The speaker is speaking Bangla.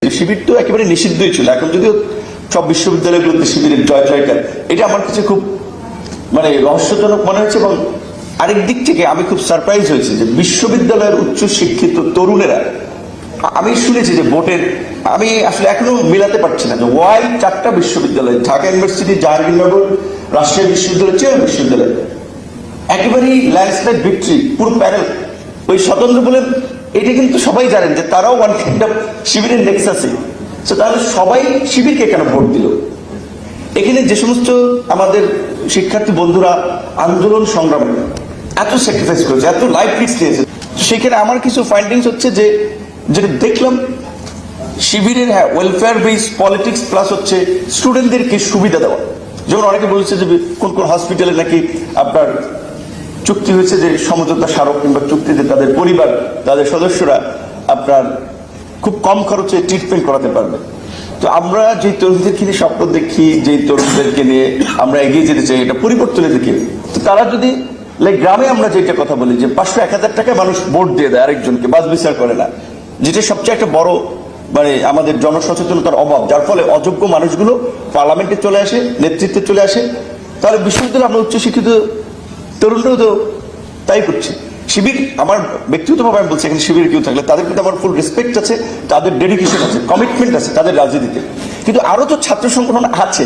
শিবির তো একেবারে নিষিদ্ধই ছিল, এখন যদিও সব বিশ্ববিদ্যালয়গুলোতে শিবিরের জয়কার, এটা আমার কাছে খুব রহস্যজনক মনে হয়েছে। এবং আরেক দিক থেকে আমি খুব সারপ্রাইজ হয়েছি যে বিশ্ববিদ্যালয়ের উচ্চ শিক্ষিত তরুণেরা, আমি শুনেছি যে ভোটের, আমি আসলে এখনো মেলাতে পারছি না যে ওয়াই 4টা বিশ্ববিদ্যালয়, ঢাকা ইউনিভার্সিটি, জাহাঙ্গীরনগর, রাজশাহী বিশ্ববিদ্যালয়, চিরাং বিশ্ববিদ্যালয়, একেবারেই ল্যান্ডস্লাইড ভিক্টরি, পুরো প্যানেল ওই স্বতন্ত্র বলে। এটা কিন্তু সবাই জানেন যে তারাও ওয়ান কাইন্ড অফ শিবিরের নেক্সাসে। তাহলে সবাই শিবিরকে কেন ভোট দিল? এখানে যে সমস্ত আমাদের শিক্ষার্থী বন্ধুরা আন্দোলন সংগ্রামে এত স্যাক্রিফাইস করেছে, এত লাইফ রিস্ক নিয়েছে, সেখানে আমার কিছু ফাইন্ডিংস হচ্ছে যে যেটা দেখলাম, শিবিরের ওয়েলফেয়ার বেস পলিটিক্স প্লাস হচ্ছে স্টুডেন্টদেরকে সুবিধা দেওয়া। যেমন অনেকে বলছে যে কোন কোন হসপিটালে নাকি আপনার চুক্তি হয়েছে যে সমঝোতা স্মারক কিংবা চুক্তিতে তাদের পরিবার, তাদের সদস্যরা আপনার খুব কম খরচে ট্রিটমেন্ট করাতে পারবে। তো আমরা যে তরুণদেরকে নিয়ে স্বপ্ন দেখি, যে তরুণদেরকে নিয়ে আমরা এগিয়ে যেতে চাই, এটা পরিবর্তনের দিকে। তো তারা যদি গ্রামে আমরা যেটা কথা বলি যে 500-1000 টাকায় মানুষ ভোট দিয়ে দেয় আরেকজনকে, বাস বিচার করে না, যেটা সবচেয়ে একটা বড় আমাদের জনসচেতনতার অভাব, যার ফলে অযোগ্য মানুষগুলো পার্লামেন্টে চলে আসে, নেতৃত্বে চলে আসে। তাহলে বিশ্ববিদ্যালয়ে আমরা উচ্চশিক্ষিত তরুণরাও তো তাই করছে। শিবির, আমার ব্যক্তিগতভাবে আমি বলছি, এখানে শিবির কেউ থাকলে তাদের প্রতি আমার ফুল রেসপেক্ট আছে, তাদের ডেডিকেশন আছে, কমিটমেন্ট আছে তাদের রাজনীতিতে, কিন্তু আরো তো ছাত্র সংগঠন আছে।